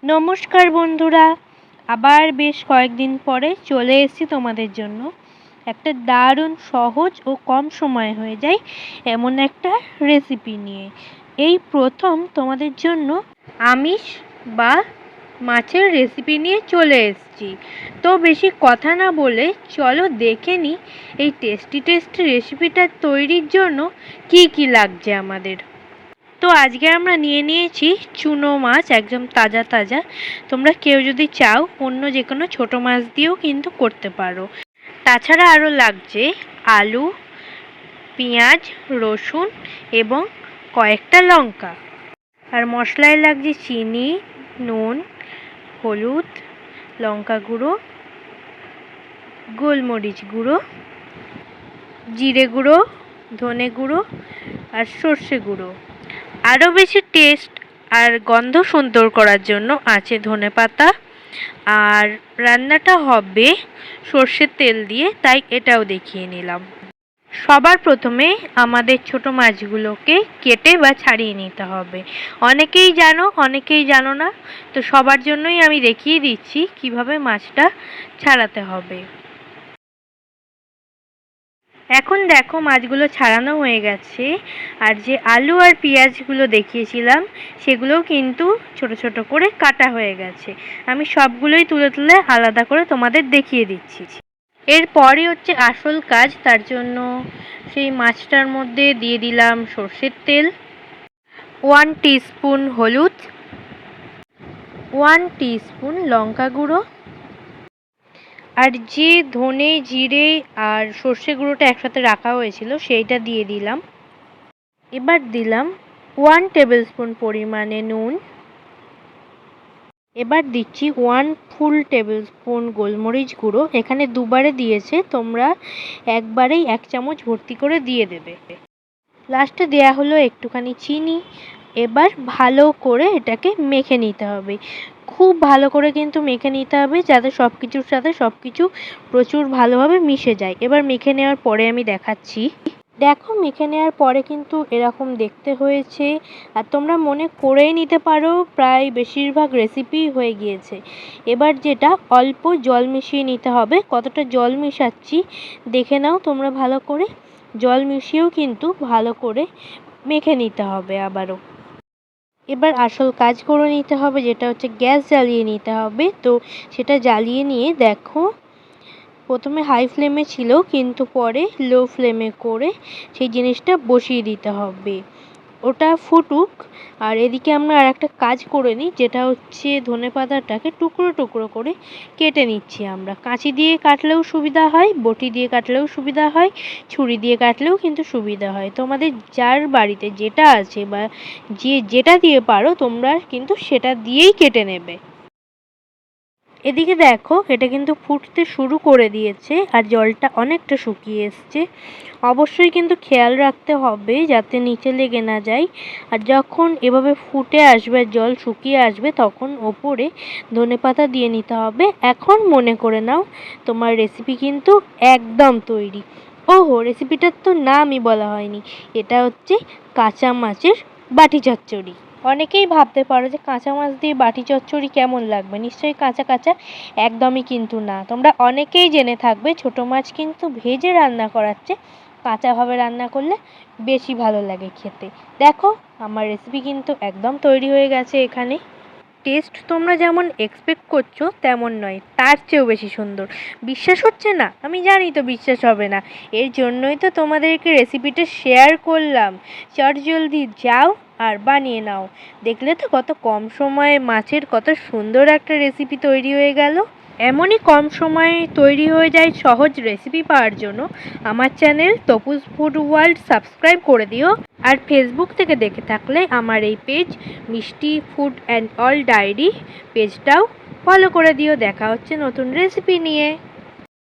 নমস্কার বন্ধুরা, আবার বেশ কয়েকদিন পরে চলে এসেছি তোমাদের জন্য একটা দারুণ সহজ ও কম সময়ে হয়ে যায় এমন একটা রেসিপি নিয়ে। এই প্রথম তোমাদের জন্য আমিষ বা মাছের রেসিপি নিয়ে চলে এসেছি। তো বেশি কথা না বলে চলো দেখে নিই এই টেস্টি রেসিপিটা তৈরির জন্য কি কি লাগছে আমাদের। তো আজকে আমরা নিয়ে নিয়েছি চুনো মাছ, একদম তাজা তাজা। তোমরা কেউ যদি চাও অন্য যে কোনো ছোটো মাছ দিয়েও কিন্তু করতে পারো। তাছাড়া আরও লাগছে আলু, পেঁয়াজ, রসুন এবং কয়েকটা লঙ্কা। আর মশলায় লাগছে চিনি, নুন, হলুদ, লঙ্কা গুঁড়ো, গোলমরিচ গুঁড়ো, জিরে গুঁড়ো, ধনে গুঁড়ো আর সর্ষে গুঁড়ো। আরও বেশি টেস্ট আর গন্ধ সুন্দর করার জন্য আছে ধনেপাতা। আর রান্নাটা হবে সর্ষের তেল দিয়ে, তাই এটাও দেখিয়ে নিলাম। সবার প্রথমে আমাদের ছোট মাছগুলোকে কেটে বা ছাড়িয়ে নিতে হবে। অনেকেই জানো, অনেকেই জানো না, তো সবার জন্যই আমি দেখিয়ে দিচ্ছি কিভাবে মাছটা ছাড়াতে হবে। এখন দেখো মাছগুলো ছাড়ানো হয়ে গেছে। আর যে আলু আর পেঁয়াজগুলো দেখিয়েছিলাম সেগুলোও কিন্তু ছোট ছোট করে কাটা হয়ে গেছে। আমি সবগুলোই তুলে তুলে আলাদা করে তোমাদের দেখিয়ে দিচ্ছি। এরপরই হচ্ছে আসল কাজ। তার জন্য সেই মাছটার মধ্যে দিয়ে দিলাম সর্ষের তেল, 1 টিস্পুন হলুদ, 1 টিস্পুন লঙ্কা গুঁড়ো, আর যে ধনে, জিরে আর সর্ষে গুঁড়োটা একসাথে রাখা হয়েছিল সেইটা দিয়ে দিলাম। এবার দিলাম 1 টেবিল স্পুন পরিমাণে নুন। এবার দিচ্ছি 1 ফুল টেবিল স্পুন গোলমরিচ গুঁড়ো। এখানে দুবারে দিয়েছে, তোমরা একবারেই 1 চামচ ভর্তি করে দিয়ে দেবে। লাস্টে দেয়া হলো একটুখানি চিনি। এবার ভালো করে এটাকে মেখে নিতে হবে। খুব ভালো করে কিন্তু মেখে নিতে হবে যাতে সব কিছুর সাথে সব কিছু প্রচুর ভালোভাবে মিশে যায়। এবার মেখে নেওয়ার পরে আমি দেখাচ্ছি। দেখো মেখে নেওয়ার পরে কিন্তু এরকম দেখতে হয়েছে। আর তোমরা মনে করেই নিতে পারো প্রায় বেশিরভাগ রেসিপি হয়ে গিয়েছে। এবার যেটা অল্প জল মিশিয়ে নিতে হবে। কতটা জল মেশাচ্ছি দেখে নাও তোমরা ভালো করে। জল মিশিয়েও কিন্তু ভালো করে মেখে নিতে হবে আবারও। এবার আসল কাজ করে নিতে হবে, যেটা হচ্ছে গ্যাস জ্বালিয়ে নিতে হবে। তো সেটা জ্বালিয়ে নিয়ে দেখো প্রথমে হাই ফ্লেমে ছিল, কিন্তু পরে লো ফ্লেমে করে সেই জিনিসটা বসিয়ে দিতে হবে। ওটা ফুটুক। আর এদিকে আমরা আর একটা কাজ করে নিই, যেটা হচ্ছে ধনেপাতাটাকে টুকরো টুকরো করে কেটে নিচ্ছি আমরা। কাঁচি দিয়ে কাটলেও সুবিধা হয়, বটি দিয়ে কাটলেও সুবিধা হয়, ছুরি দিয়ে কাটলেও কিন্তু সুবিধা হয়। তোমাদের যার বাড়িতে যেটা আছে বা যেটা দিয়ে পারো তোমরা কিন্তু সেটা দিয়েই কেটে নেবে। এদিকে দেখো এটা কিন্তু ফুটতে শুরু করে দিয়েছে আর জলটা অনেকটা শুকিয়ে এসছে। অবশ্যই কিন্তু খেয়াল রাখতে হবে যাতে নিচে লেগে না যায়। আর যখন এভাবে ফুটে আসবে, জল শুকিয়ে আসবে, তখন ওপরে ধনেপাতা দিয়ে নিতে হবে। এখন মনে করে নাও তোমার রেসিপি কিন্তু একদম তৈরি। ওহো, রেসিপিটার তো নামই বলা হয়নি। এটা হচ্ছে কাঁচা মাছের বাটি চচ্চড়ি। অনেকেই ভাবতে পারো যে কাঁচা মাছ দিয়ে বাটি চচ্চড়ি কেমন লাগবে, নিশ্চয়ই কাঁচা কাঁচা। একদমই কিন্তু না। তোমরা অনেকেই জেনে থাকবে ছোট মাছ কিন্তু ভেজে রান্না করাচ্ছে কাঁচাভাবে রান্না করলে বেশি ভালো লাগে খেতে। দেখো আমার রেসিপি কিন্তু একদম তৈরি হয়ে গেছে। এখানে টেস্ট তোমরা যেমন এক্সপেক্ট করছো তেমন নয়, তার চেয়েও বেশি সুন্দর। বিশ্বাস হচ্ছে না? আমি জানি তো বিশ্বাস হবে না, এর জন্যই তো তোমাদেরকে রেসিপিটা শেয়ার করলাম। চটজলদি যাও আর বানিয়ে নাও। দেখলে তো কত কম সময়ে মাছের কত সুন্দর একটা রেসিপি তৈরি হয়ে গেল। এমনই কম সময়ে তৈরি হয়ে যায় সহজ রেসিপি পাওয়ার জন্য আমার চ্যানেল তপুস ফুড ওয়ার্ল্ড সাবস্ক্রাইব করে দিও। আর ফেসবুক থেকে দেখে থাকলে আমার এই page Mishti food and all diary পেজটাও ফলো করে দিও। দেখা হচ্ছে নতুন রেসিপি নিয়ে।